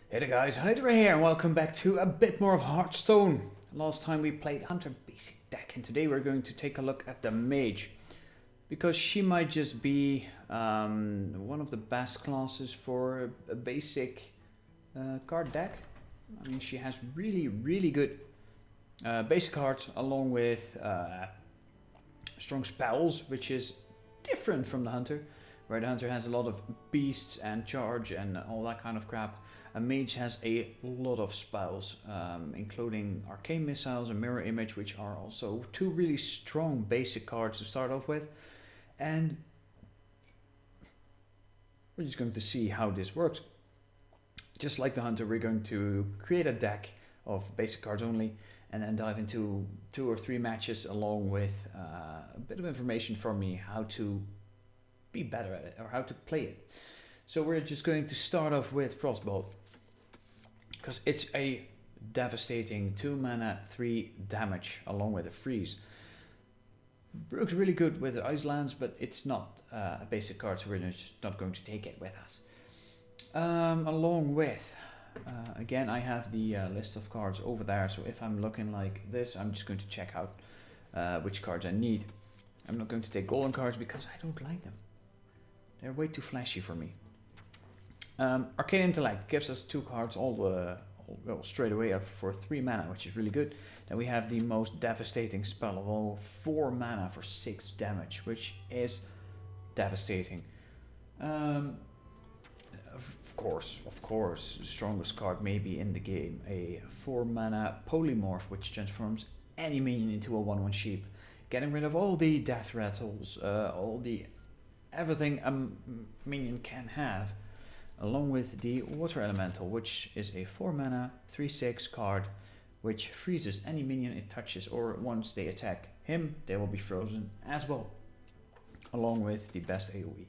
Hey there guys, Hydra here and welcome back to a bit more of HearthStone. Last time we played Hunter basic deck and today we're going to take a look at the Mage. Because she might just be one of the best classes for a basic card deck. I mean, she has really good basic cards along with strong spells, which is different from the Hunter. Where the Hunter has a lot of beasts and charge and all that kind of crap. A Mage has a lot of spells, including Arcane Missiles and Mirror Image, which are also two really strong basic cards to start off with. And we're just going to see how this works. Just like the Hunter, we're going to create a deck of basic cards only, and then dive into 2 or 3 matches along with a bit of information from me how to be better at it or how to play it. So we're just going to start off with Frostbolt, because it's a devastating 2 mana 3 damage along with a freeze. Works really good with Ice Lands, but it's not a basic card, so we're just not going to take it with us. Along with, again, I have the list of cards over there, so if I'm looking like this, I'm just going to check out which cards I need. I'm not going to take golden cards because I don't like them. They're way too flashy for me. Arcane Intellect gives us 2 cards well, straight away for 3 mana, which is really good. Then we have the most devastating spell of all, 4 mana for 6 damage, which is devastating. Of course, the strongest card maybe in the game, a 4 mana Polymorph, which transforms any minion into a 1/1 sheep, getting rid of all the death rattles, everything a minion can have. Along with the Water Elemental, which is a 4 mana 3/6 card, which freezes any minion it touches, or once they attack him, they will be frozen as well. Along with the best AoE.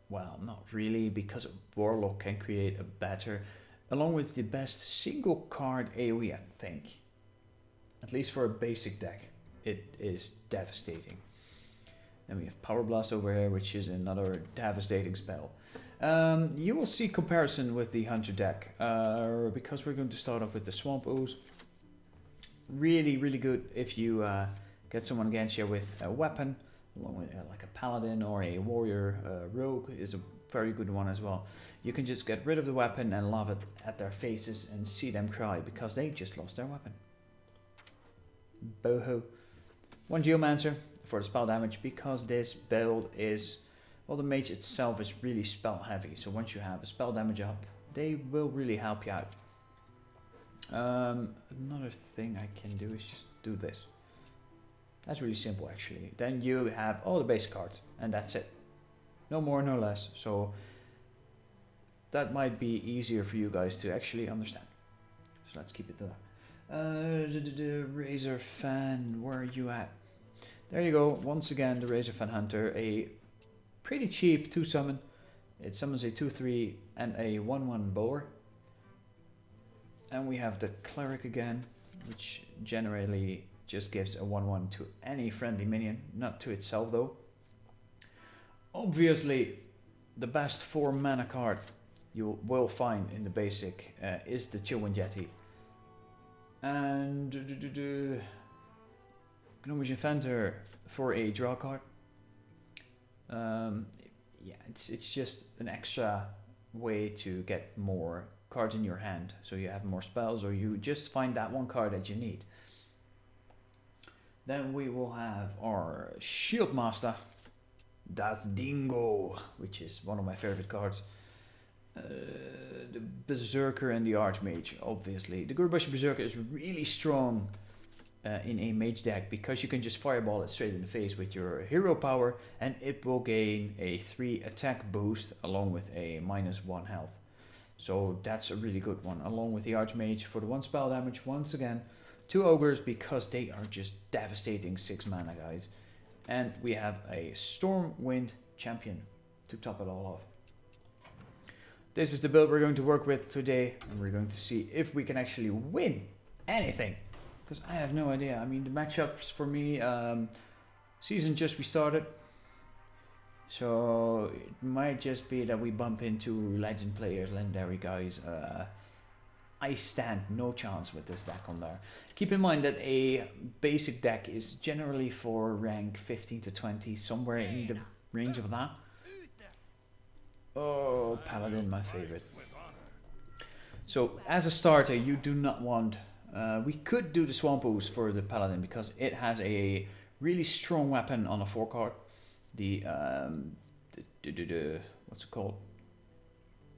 Well, not really, because a Warlock can create a better, along with the best single card AoE, I think. At least for a basic deck, it is devastating. Then we have Power Blast over here, which is another devastating spell. You will see comparison with the Hunter deck, because we're going to start off with the Swamp Ooze. Really good if you get someone against you with a weapon, along with like a Paladin or a Warrior. Rogue is a very good one as well. You can just get rid of the weapon and laugh it at their faces and see them cry because they just lost their weapon. Boho. 1 Geomancer for the spell damage, because this build is, well, the Mage itself is really spell heavy, so once you have a spell damage up, they will really help you out. Another thing I can do is just do this. That's really simple actually. Then you have all the basic cards and that's it. No more, no less. So that might be easier for you guys to actually understand. So let's keep it there. The Razor Fan, where are you at? There you go, once again the Razor Fan Hunter, a pretty cheap 2 summon. It summons a 2/3 and a 1/1 Boar. And we have the Cleric again, which generally just gives a 1/1 to any friendly minion, not to itself though. Obviously, the best 4 mana card you will find in the basic is the Chillwind Yeti. And Gnomish Inventor for a draw card. Yeah, it's just an extra way to get more cards in your hand, so you have more spells, or you just find that one card that you need. Then we will have our Shieldmaster, Das Dingo, which is one of my favorite cards. The Berserker and the Archmage, obviously. The Gurbush Berserker is really strong in a Mage deck, because you can just fireball it straight in the face with your hero power, and it will gain a 3 attack boost along with a -1 health. So that's a really good one, along with the Archmage for the 1 spell damage. Once again, 2 Ogres, because they are just devastating 6 mana guys. And we have a Stormwind Champion to top it all off. This is the build we're going to work with today, and we're going to see if we can actually win anything. Because I have no idea. I mean, the matchups for me, season just restarted. So it might just be that we bump into legend players, legendary guys. I stand no chance with this deck on there. Keep in mind that a basic deck is generally for rank 15 to 20, somewhere in the range of that. Oh, Paladin, my favorite. So as a starter, you do not want... we could do the Swamp Ooze for the Paladin because it has a really strong weapon on a 4 card. The what's it called?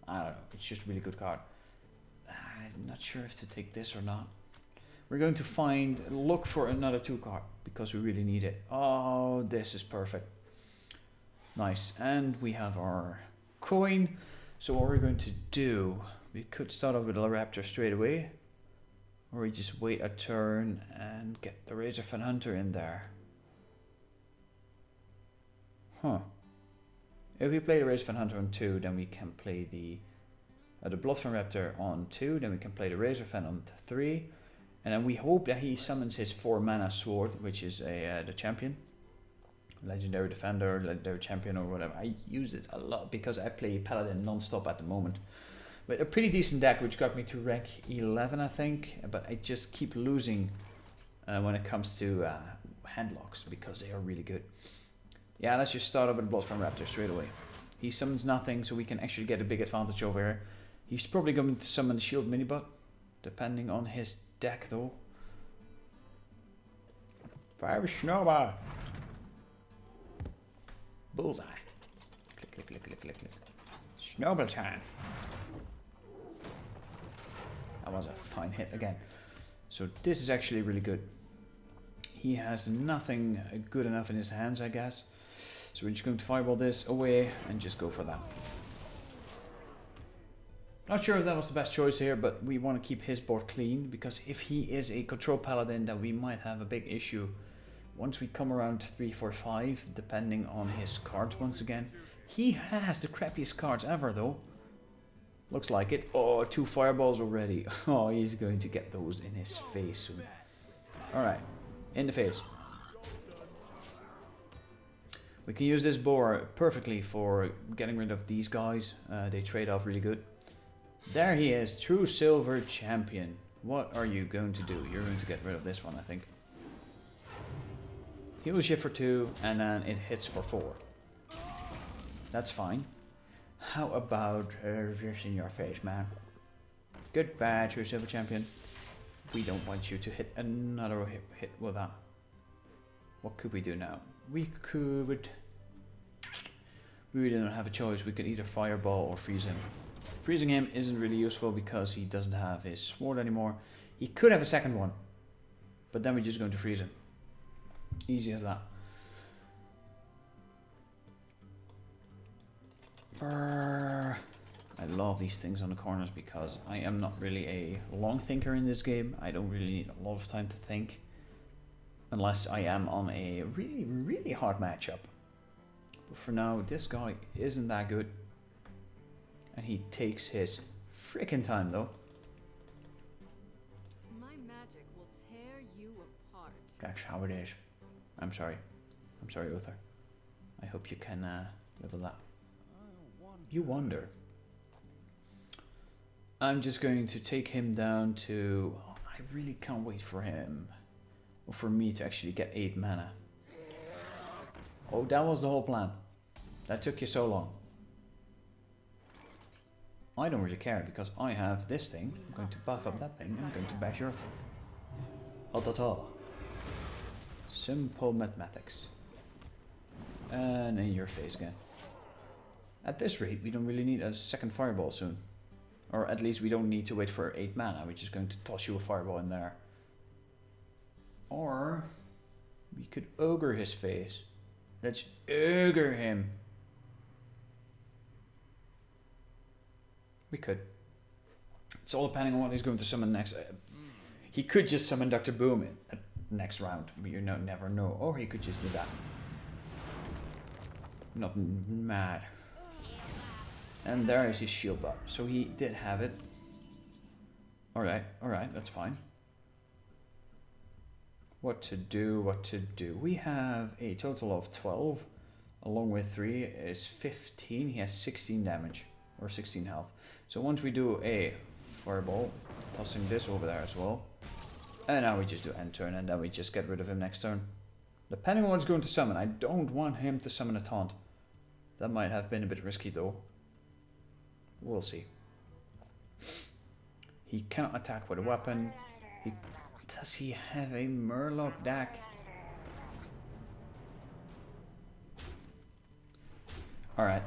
I don't know. It's just a really good card. I'm not sure if to take this or not. We're going to look for another 2 card because we really need it. Oh, this is perfect. Nice. And we have our coin. So what we're going to do, we could start off with a Raptor straight away. Or we just wait a turn and get the Razorfen Hunter in there. Huh. If we play the Razorfen Hunter on 2, then we can play the Bloodfen Raptor on 2, then we can play the Razorfen on 3, and then we hope that he summons his 4 mana sword, which is the champion, legendary defender, legendary champion, or whatever. I use it a lot because I play Paladin non-stop at the moment. But a pretty decent deck, which got me to rank 11, I think, but I just keep losing when it comes to handlocks because they are really good. Yeah, let's just start off with Bloodfen Raptor straight away. He summons nothing, so we can actually get a big advantage over here. He's probably going to summon the Shield Minibot, depending on his deck though. Fire Snowball! Bullseye. Click, click, click, click, click, click. Snowball time! That was a fine hit again. So this is actually really good. He has nothing good enough in his hands, I guess. So we're just going to fireball this away and just go for that. Not sure if that was the best choice here, but we want to keep his board clean, because if he is a control paladin, then we might have a big issue once we come around 3, 4, 5, depending on his cards once again. He has the crappiest cards ever though. Looks like it. Oh, 2 fireballs already. Oh, he's going to get those in his face soon. Alright, in the face. We can use this board perfectly for getting rid of these guys. They trade off really good. There he is, true silver champion. What are you going to do? You're going to get rid of this one, I think. Heals you for 2, and then it hits for 4. That's fine. How about this in your face, man? Goodbye, true silver champion. We don't want you to hit another hit with that. What could we do now? We could... We really don't have a choice. We could either fireball or freeze him. Freezing him isn't really useful because he doesn't have his sword anymore. He could have a second one, but then we're just going to freeze him. Easy as that. Brrr. I love these things on the corners because I am not really a long thinker in this game. I don't really need a lot of time to think. Unless I am on a really, really hard matchup. But for now, this guy isn't that good. And he takes his freaking time though. My magic will tear you apart. That's how it is. I'm sorry. I'm sorry, Uther. I hope you can live with that. You wonder. I'm just going to take him down to... Oh, I really can't wait for him. Or for me to actually get 8 mana. Oh, that was the whole plan. That took you so long. I don't really care because I have this thing. I'm going to buff up that thing and I'm going to bash your thing. Simple mathematics. And in your face again. At this rate, we don't really need a second fireball soon. Or at least we don't need to wait for 8 mana. We're just going to toss you a fireball in there. Or we could ogre his face. Let's ogre him. We could. It's all depending on what he's going to summon next. He could just summon Dr. Boom in next round. You never know. Or he could just do that. Not mad. And there is his shield bar. So he did have it. Alright, that's fine. What to do, what to do. We have a total of 12. along with 3 is 15. He has 16 damage, or 16 health. So once we do a fireball, tossing this over there as well. And now we just do end turn, and then we just get rid of him next turn. Depending on what he's going to summon. I don't want him to summon a taunt. That might have been a bit risky though. We'll see. He cannot attack with a weapon. Does he have a Murloc deck? Alright.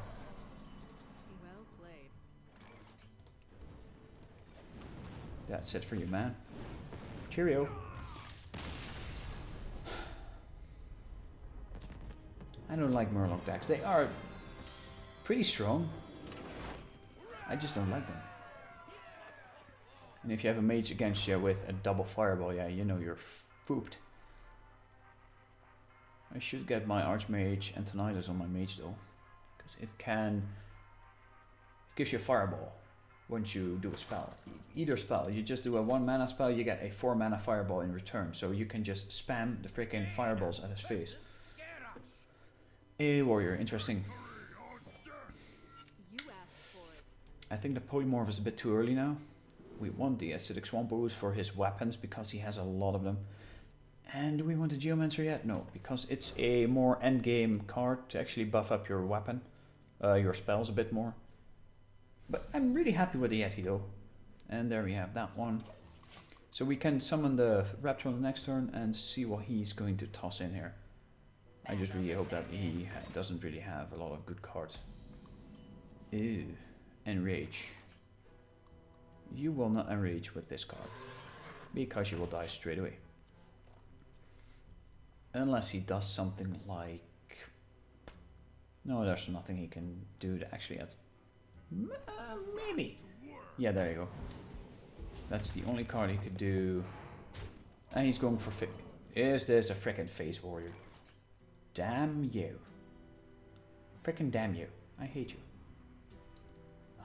Well played. That's it for you, man. Cheerio. I don't like Murloc decks. They are pretty strong. I just don't like them. And if you have a mage against you with a double fireball, yeah, you know you're fooped. I should get my Archmage Antonidas on my mage though. Because it gives you a fireball once you do a spell. Either spell, you just do a 1 mana spell, you get a 4 mana fireball in return. So you can just spam the freaking fireballs at his face. A warrior, interesting. You asked for it. I think the polymorph is a bit too early now. We want the acidic swamp ooze for his weapons because he has a lot of them. And do we want the geomancer yet? No, because it's a more endgame card to actually buff up your weapon, your spells a bit more. But I'm really happy with the Yeti though. And there we have that one. So we can summon the Raptor on the next turn and see what he's going to toss in here. I just really hope that he doesn't really have a lot of good cards. Ew. Enrage. You will not enrage with this card. Because you will die straight away. Unless he does something like... No, there's nothing he can do to actually add... maybe. Yeah, there you go. That's the only card he could do. And he's going for... Is this a frickin' Phase Warrior? Damn you. Frickin' damn you. I hate you.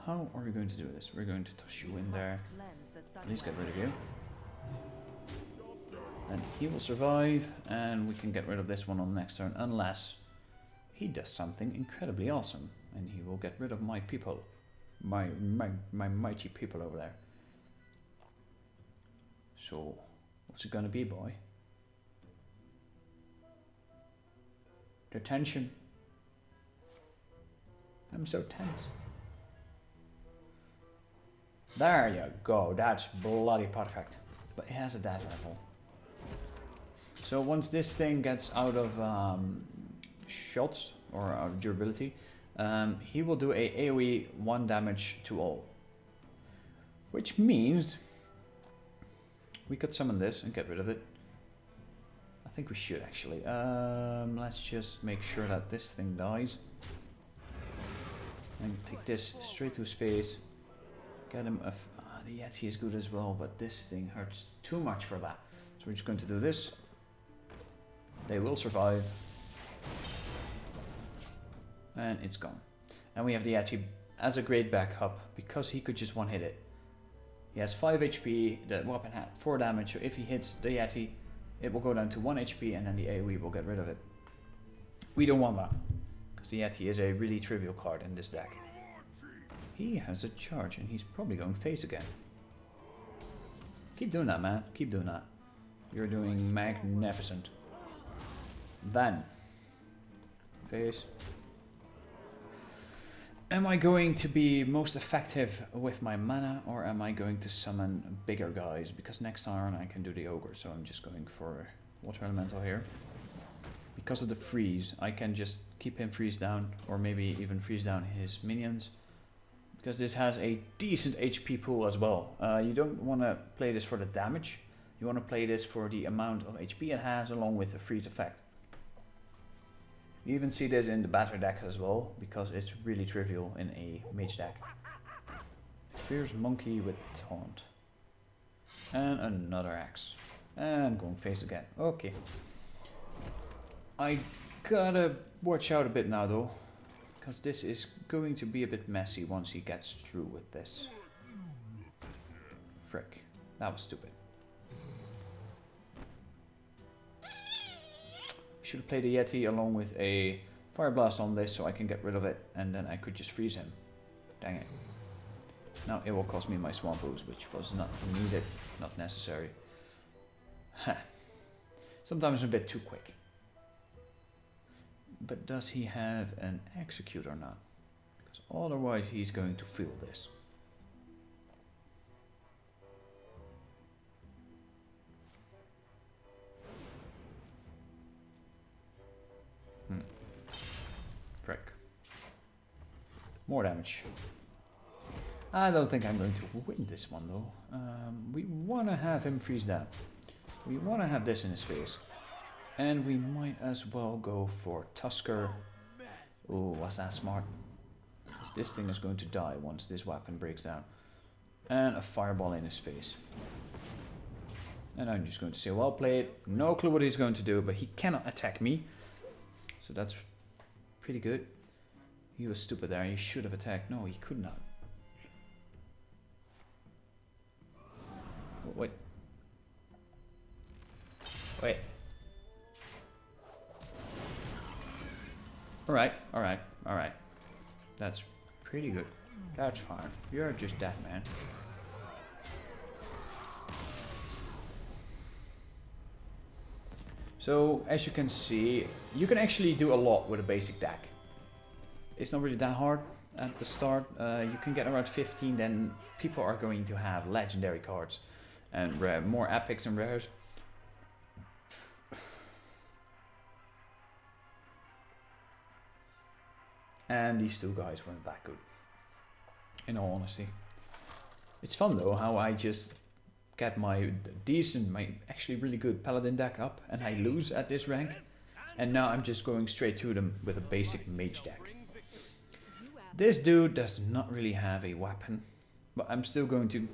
How are we going to do this? We're going to toss you in there. At least get rid of you. And he will survive, and we can get rid of this one on the next turn, unless he does something incredibly awesome, and he will get rid of my people. My mighty people over there. So, what's it gonna be, boy? The tension. I'm so tense. There you go, that's bloody perfect. But it has a death rattle. So once this thing gets out of shots, or out of durability, he will do a AoE 1 damage to all. Which means we could summon this and get rid of it. I think we should actually. Let's just make sure that this thing dies. And take this straight to his face. Get him a... the Yeti is good as well, but this thing hurts too much for that. So we're just going to do this. They will survive. And it's gone. And we have the Yeti as a great backup, because he could just one-hit it. He has 5 HP, the weapon had 4 damage, so if he hits the Yeti, it will go down to 1 HP, and then the AoE will get rid of it. We don't want that, because the Yeti is a really trivial card in this deck. He has a charge, and he's probably going face again. Keep doing that, man. Keep doing that. You're doing magnificent. Then, face. Am I going to be most effective with my mana, or am I going to summon bigger guys? Because next turn I can do the ogre, so I'm just going for water elemental here. Because of the freeze, I can just keep him freeze down, or maybe even freeze down his minions. Because this has a decent HP pool as well. You don't want to play this for the damage. You want to play this for the amount of HP it has, along with the freeze effect. You even see this in the batter decks as well, because it's really trivial in a mage deck. Fierce monkey with taunt. And another axe. And going face again. Okay. I gotta watch out a bit now though, because this is going to be a bit messy once he gets through with this. Frick. That was stupid. Should have played a Yeti along with a Fire Blast on this so I can get rid of it, and then I could just freeze him. Dang it. Now it will cost me my Swamp Ooze, which was not needed, not necessary. Ha. Sometimes a bit too quick. But does he have an Execute or not? Because otherwise he's going to feel this. Frick. More damage. I don't think I'm going to win this one though. We want to have him freeze down. We want to have this in his face. And we might as well go for Tusker. Oh, was that smart? Because this thing is going to die once this weapon breaks down. And a fireball in his face. And I'm just going to say, well played. No clue what he's going to do, but he cannot attack me. So that's pretty good. He was stupid there. He should have attacked. No, he could not. Wait. Wait. Alright, alright, alright. That's pretty good. That's fine. You're just that, man. So, as you can see, you can actually do a lot with a basic deck. It's not really that hard at the start. You can get around 15, then people are going to have legendary cards and rare, more epics and rares. And these two guys weren't that good, in all honesty. It's fun though how I just get my decent, my actually really good paladin deck up and I lose at this rank. And now I'm just going straight to them with a basic mage deck. This dude does not really have a weapon, but I'm still going to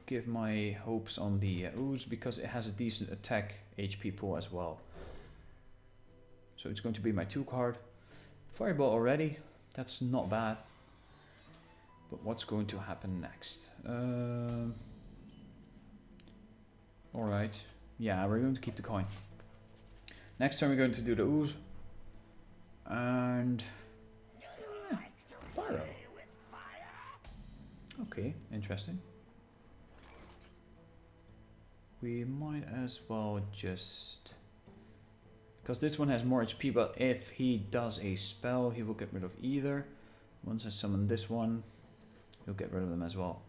give my hopes on the ooze because it has a decent attack HP pool as well. So it's going to be my 2 card. Fireball already, that's not bad. But what's going to happen next? Alright, yeah, we're going to keep the coin. Next turn we're going to do the ooze. And... yeah, Pyro. Okay, interesting. We might as well just... because this one has more HP, but if he does a spell, he will get rid of either. Once I summon this one, he'll get rid of them as well.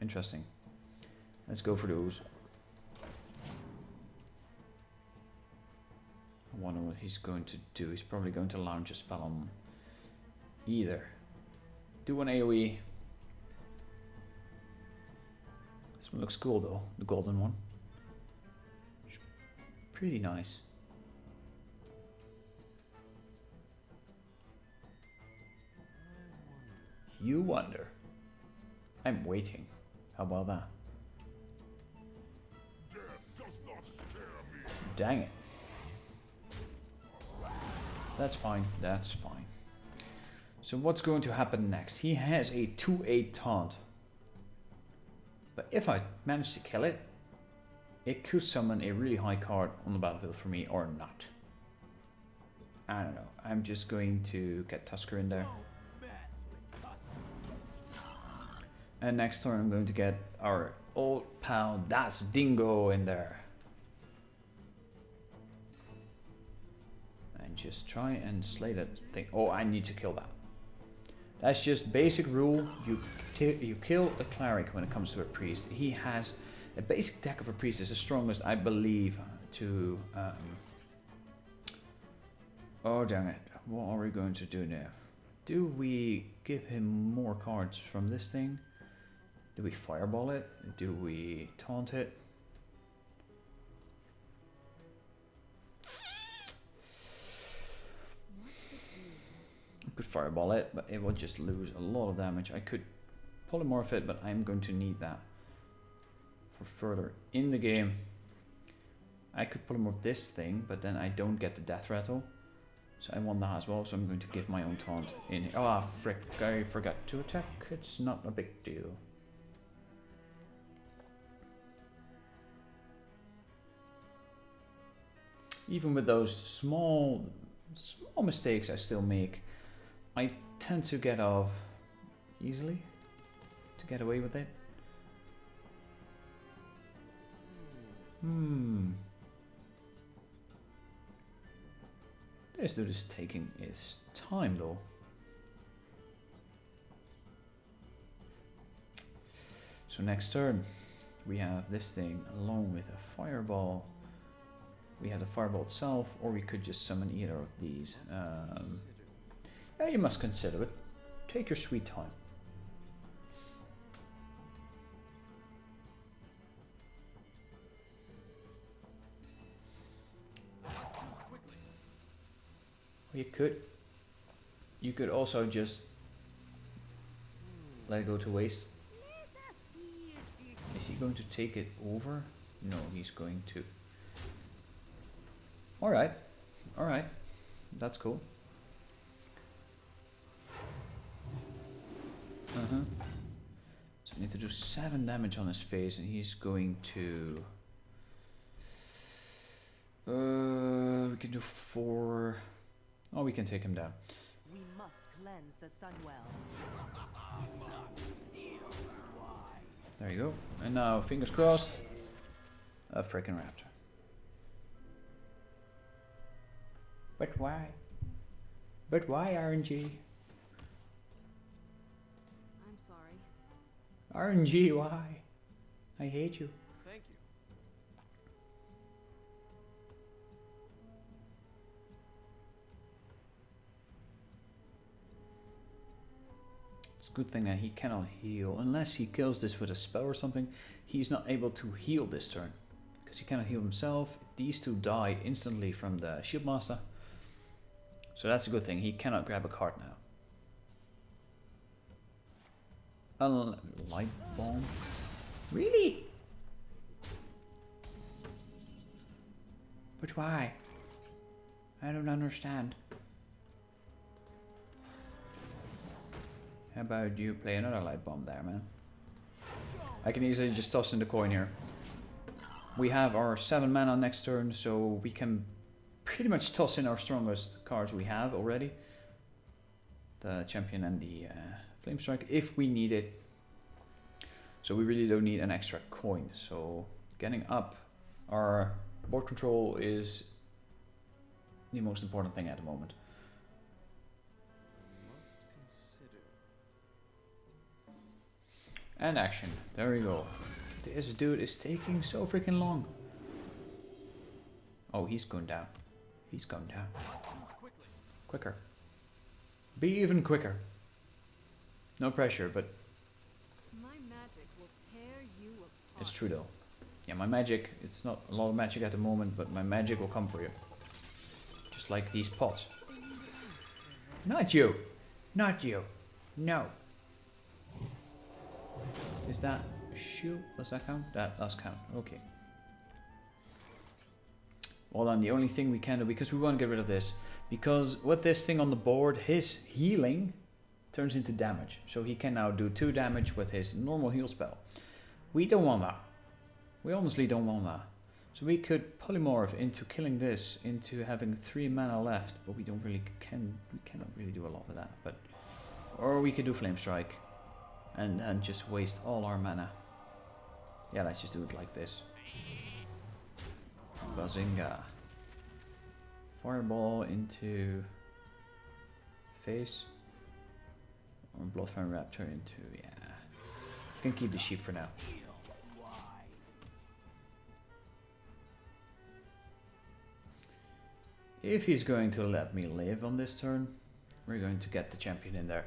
Interesting. Let's go for the ooze. I wonder what he's going to do. He's probably going to launch a spell on either. Do an AoE. This one looks cool though, the golden one. Pretty nice. You wonder. I'm waiting. How about that? Dang it. That's fine, that's fine. So what's going to happen next? He has a 2/8 taunt. But if I manage to kill it, it could summon a really high card on the battlefield for me or not. I don't know. I'm just going to get Tusker in there. And next turn I'm going to get our old pal Das Dingo in there. And just try and slay that thing. Oh, I need to kill that. That's just basic rule. You kill a cleric when it comes to a priest. He has a basic deck of a priest is the strongest, I believe, to... oh, dang it. What are we going to do now? Do we give him more cards from this thing? Do we fireball it? Do we taunt it? I could fireball it, but it will just lose a lot of damage. I could polymorph it, but I'm going to need that for further in the game. I could polymorph this thing, but then I don't get the death rattle. So I want that as well, so I'm going to give my own taunt in here. Oh, frick, I forgot to attack. It's not a big deal. Even with those small mistakes I still make, I tend to get off easily, to get away with it. This dude is taking his time though. So next turn, we have this thing along with a fireball. We have the fireball itself, or we could just summon either of these. Yeah, you must consider it. Take your sweet time. You could also just let it go to waste. Is he going to take it over? No, he's going to. Alright, that's cool. So I need to do 7 damage on his face, and he's going to. We can do 4. Oh, we can take him down. We must cleanse the Sunwell. There you go. And now, fingers crossed, a freaking raptor. But why? But why RNG? I'm sorry. RNG, why? I hate you. Thank you. It's a good thing that he cannot heal. Unless he kills this with a spell or something, he's not able to heal this turn. Because he cannot heal himself. These two die instantly from the Shieldmaster. So that's a good thing. He cannot grab a card now. A light bomb? Really? But why? I don't understand. How about you play another light bomb there, man? I can easily just toss in the coin here. We have our 7 mana next turn, so we can pretty much toss in our strongest cards we have already. The champion and the flame strike, if we need it. So we really don't need an extra coin. So getting up our board control is the most important thing at the moment. And action. There we go. This dude is taking so freaking long. Oh, he's going down. He's going down. Quicker. Be even quicker. No pressure, but My magic will tear you apart. it's true though. Yeah, my magic, it's not a lot of magic at the moment, but my magic will come for you. Just like these pots. Not you. Not you. No. Is that a shield? Does that count? That does count. Okay. Well then, the only thing we can do, because we want to get rid of this, because with this thing on the board, his healing turns into damage. So he can now do 2 damage with his normal heal spell. We don't want that. We honestly don't want that. So we could polymorph into killing this, into having 3 mana left, but we don't really we cannot really do a lot with that. But or we could do Flame Strike and just waste all our mana. Yeah, let's just do it like this. Bazinga. Fireball into face. Or Bloodfire Raptor into, yeah. Can keep the sheep for now. If he's going to let me live on this turn, we're going to get the champion in there.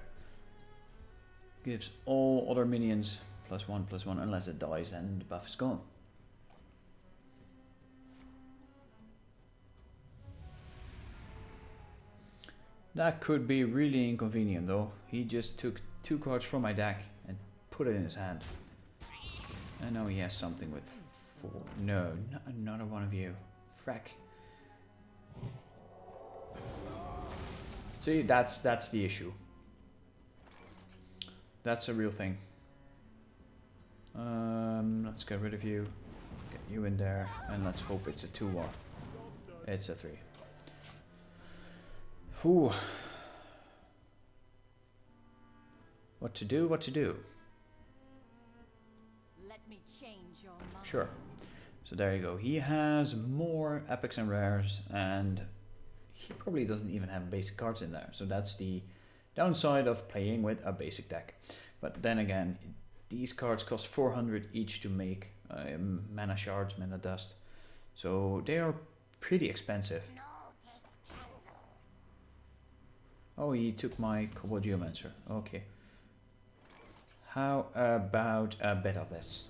Gives all other minions +1/+1, unless it dies and the buff is gone. That could be really inconvenient though. He just took 2 cards from my deck and put it in his hand. I know he has something with 4. No, not another one of you. Frack. See, that's the issue. That's a real thing. Let's get rid of you. Get you in there, and let's hope it's a 2-1. It's a 3. Whew. What to do, what to do? Let me change your mind. Sure. So there you go. He has more epics and rares, and he probably doesn't even have basic cards in there. So that's the downside of playing with a basic deck. But then again, these cards cost 400 each to make. Mana shards, mana dust. So they are pretty expensive. Oh, he took my Cobalt Geomancer. Okay. How about a bit of this?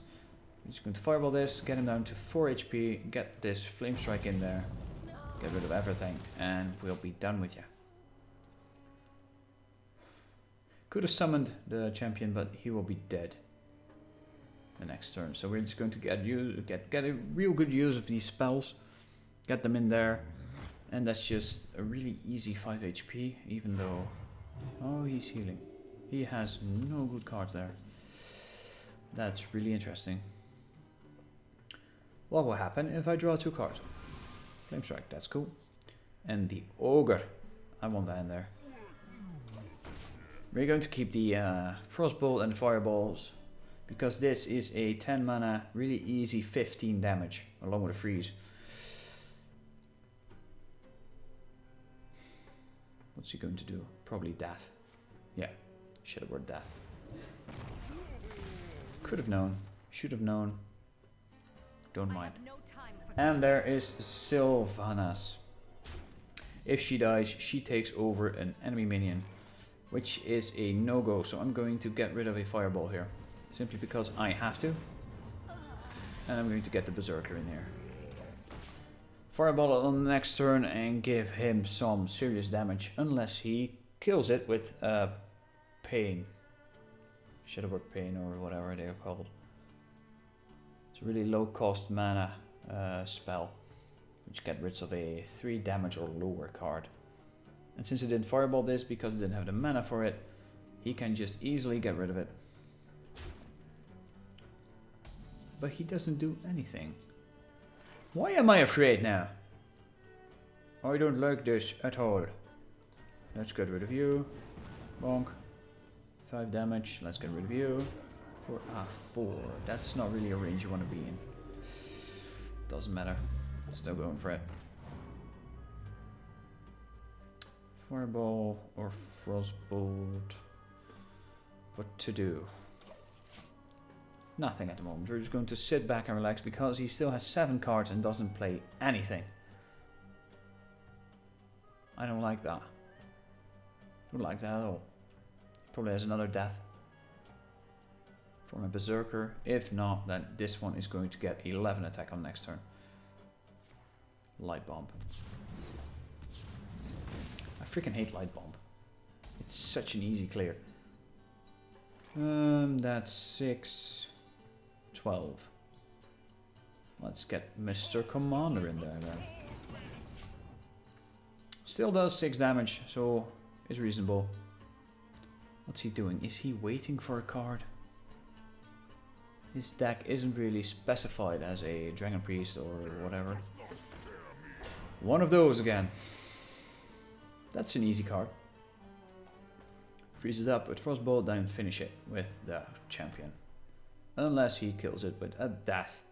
I'm just going to fireball this, get him down to 4 HP, get this Flame Strike in there, get rid of everything, and we'll be done with you. Could have summoned the champion, but he will be dead the next turn. So we're just going to get a real good use of these spells, get them in there, and that's just a really easy 5 HP, even though... Oh, he's healing. He has no good cards there. That's really interesting. What will happen if I draw 2 cards? Flame Strike, that's cool. And the Ogre. I want that in there. We're going to keep the Frostbolt and Fireballs, because this is a 10 mana, really easy 15 damage, along with a freeze. What's he going to do? Probably death. Yeah, should have word death. Could have known, should have known. Don't mind. And there is Sylvanas. If she dies, she takes over an enemy minion, which is a no-go. So I'm going to get rid of a fireball here, simply because I have to. And I'm going to get the Berserker in here. Fireball on the next turn and give him some serious damage, unless he kills it with Pain. Shadowwork Pain or whatever they are called. It's a really low cost mana spell, which gets rid of a 3 damage or lower card. And since it didn't fireball this because it didn't have the mana for it, he can just easily get rid of it. But he doesn't do anything. Why am I afraid now? I don't like this at all. Let's get rid of you. Bonk. 5 damage. Let's get rid of you. 4. That's not really a range you want to be in. Doesn't matter. Still going for it. Fireball or Frostbolt. What to do? Nothing at the moment. We're just going to sit back and relax because he still has 7 cards and doesn't play anything. I don't like that. Don't like that at all. Probably has another death from a Berserker. If not, then this one is going to get 11 attack on next turn. Light Bomb. I freaking hate Light Bomb. It's such an easy clear. That's 6, 12. Let's get Mr. Commander in there then. Still does 6 damage, so it's reasonable. What's he doing? Is he waiting for a card? His deck isn't really specified as a Dragon Priest or whatever. One of those again. That's an easy card. Freeze it up with Frostbolt, then finish it with the champion. Unless he kills it with a Death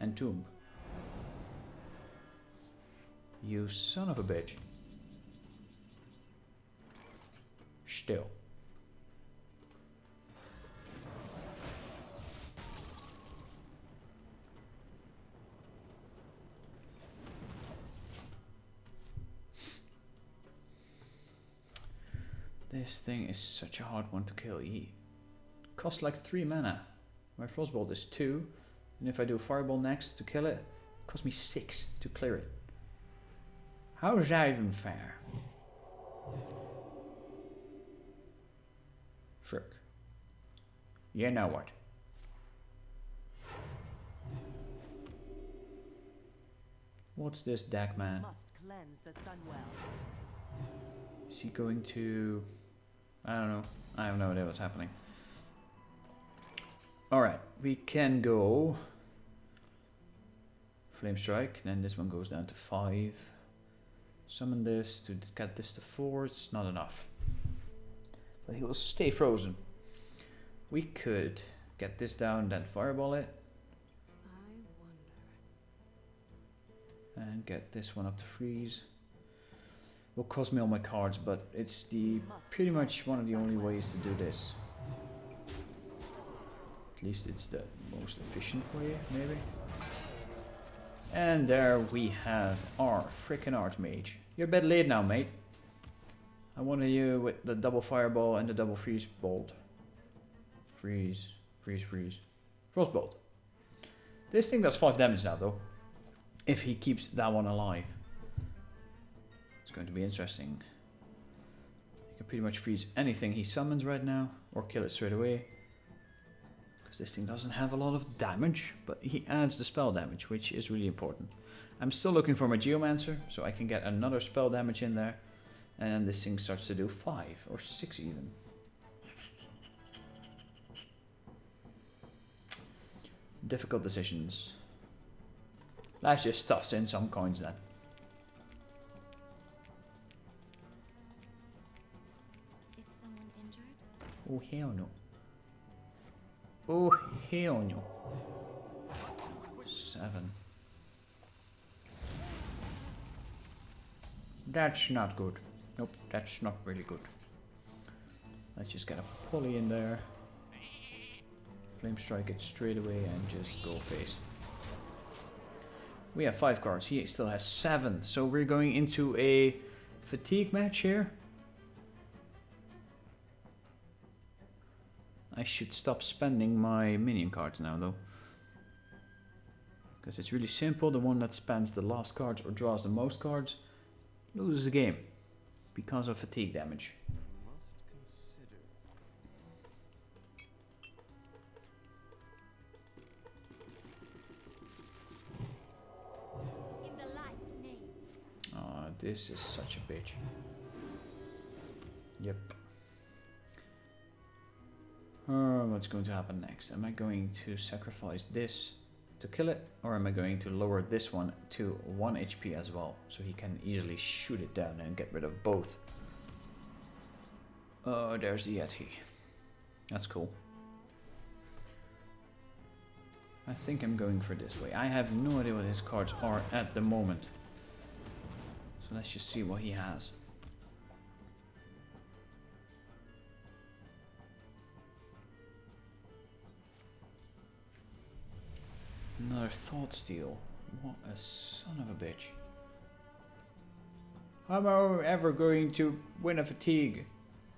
and Tomb. You son of a bitch. Still. This thing is such a hard one to kill. He costs like 3 mana. My Frostbolt is 2. And if I do Fireball next to kill it, it costs me 6 to clear it. How is that even fair? Shirk. You know what? What's this deck, man? Must cleanse the Sunwell. Is he going to... I don't know. I have no idea what's happening. Alright, we can go... Flame Strike, then this one goes down to 5. Summon this to get this to 4, it's not enough. But he will stay frozen. We could get this down, then fireball it. I wonder. And get this one up to freeze. Will cost me all my cards, but it's pretty much one of the only ways to do this. At least it's the most efficient way, maybe. And there we have our frickin' Archmage. You're a bit late now, mate. I wanted you with the double fireball and the double freeze bolt. Freeze, freeze, freeze. Frostbolt. This thing does 5 damage now, though. If he keeps that one alive. It's going to be interesting. You can pretty much freeze anything he summons right now, or kill it straight away. Because this thing doesn't have a lot of damage, but he adds the spell damage, which is really important. I'm still looking for my Geomancer, so I can get another spell damage in there. And then this thing starts to do 5 or 6 even. Difficult decisions. Let's just toss in some coins then. Is someone injured? Oh hell no. Oh hell no. 7. That's not good. Nope, that's not really good. Let's just get a pulley in there. Flame Strike it straight away and just go face. We have 5 cards. He still has 7. So we're going into a fatigue match here. I should stop spending my minion cards now though. Because it's really simple. The one that spends the last cards or draws the most cards loses the game. Because of fatigue damage. In the light's name. Oh, this is such a bitch. Yep. What's going to happen next? Am I going to sacrifice this to kill it? Or am I going to lower this one to 1 HP as well? So he can easily shoot it down and get rid of both. Oh, there's the Yeti. That's cool. I think I'm going for this way. I have no idea what his cards are at the moment. So let's just see what he has. Another Thought Steal. What a son of a bitch. How am I ever going to win a fatigue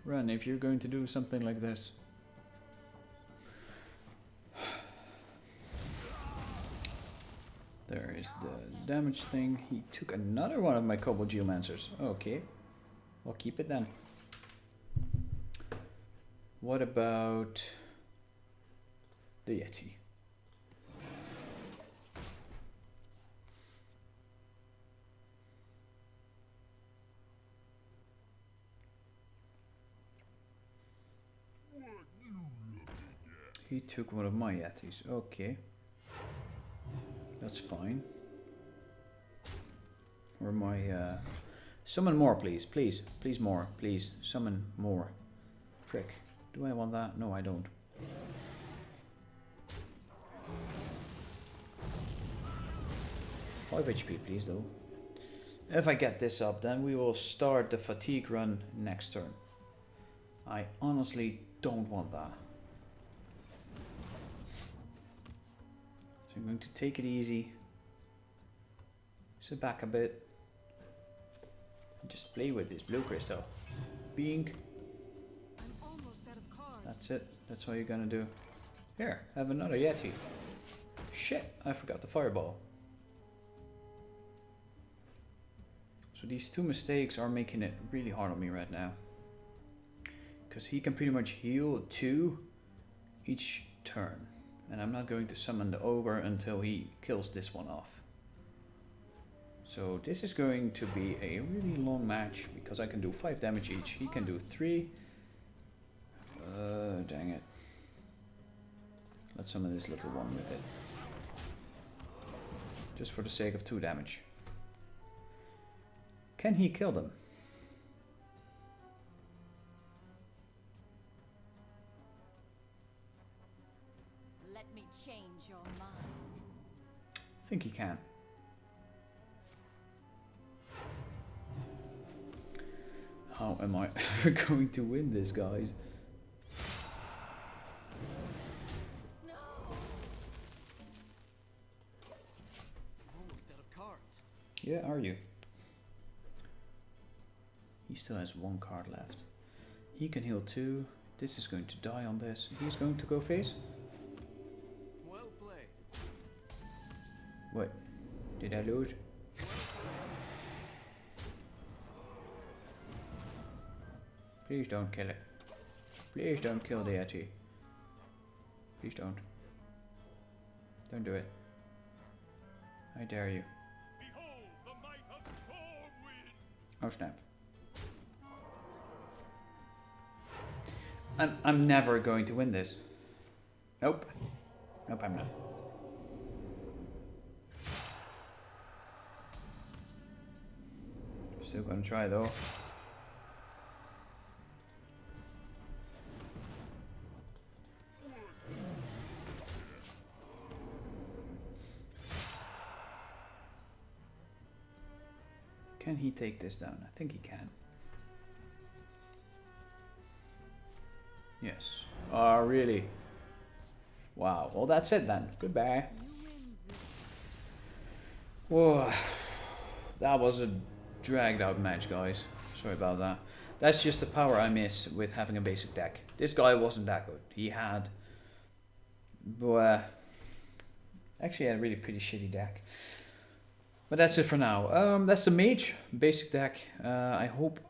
run if you're going to do something like this? There is the damage thing. He took another one of my Kobold Geomancers. Okay. I'll keep it then. What about the Yeti? He took one of my Yetis. Okay. That's fine. Or my... summon more, please. Please. Please more. Please. Summon more. Frick. Do I want that? No, I don't. Five HP, please, though. If I get this up, then we will start the fatigue run next turn. I honestly don't want that. So I'm going to take it easy, sit back a bit, and just play with this blue crystal. Bink. I'm almost out of cards. That's it. That's all you're gonna do. Here, have another Yeti. Shit, I forgot the fireball. So these 2 mistakes are making it really hard on me right now. Because he can pretty much heal 2 each turn. And I'm not going to summon the ogre until he kills this one off. So this is going to be a really long match because I can do 5 damage each. He can do 3. Dang it. Let's summon this little one with it. just for the sake of 2 damage. Can he kill them? Let me change your mind. I think he can. How am I ever going to win this, guys? No. Almost out of cards. Yeah, are you? He still has 1 card left. He can heal 2. This is going to die on this. He's going to go face. Well played. What? Did I lose? Please don't kill it. Please don't kill the Yeti. Please don't. Don't do it. I dare you. Behold the might of Stormwind! Oh snap. I'm never going to win this. Nope. Nope, I'm not. Still gonna try though. Can he take this down? I think he can. Yes. Oh, really? Wow. Well, that's it then. Goodbye. Whoa. That was a dragged out match, guys. Sorry about that. That's just the power I miss with having a basic deck. This guy wasn't that good. He had... actually had a really pretty shitty deck. But that's it for now. That's the Mage basic deck. I hope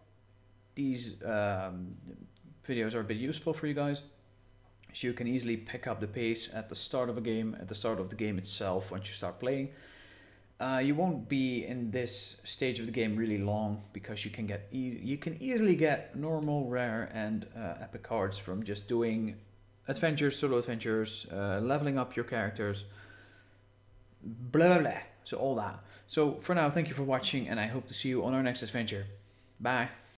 these videos are a bit useful for you guys. So you can easily pick up the pace at the start of a game, at the start of the game itself once you start playing. You won't be in this stage of the game really long because you can get you can easily get normal, rare, and epic cards from just doing adventures, solo adventures, leveling up your characters, blah blah blah. So all that. So for now, thank you for watching, and I hope to see you on our next adventure. Bye.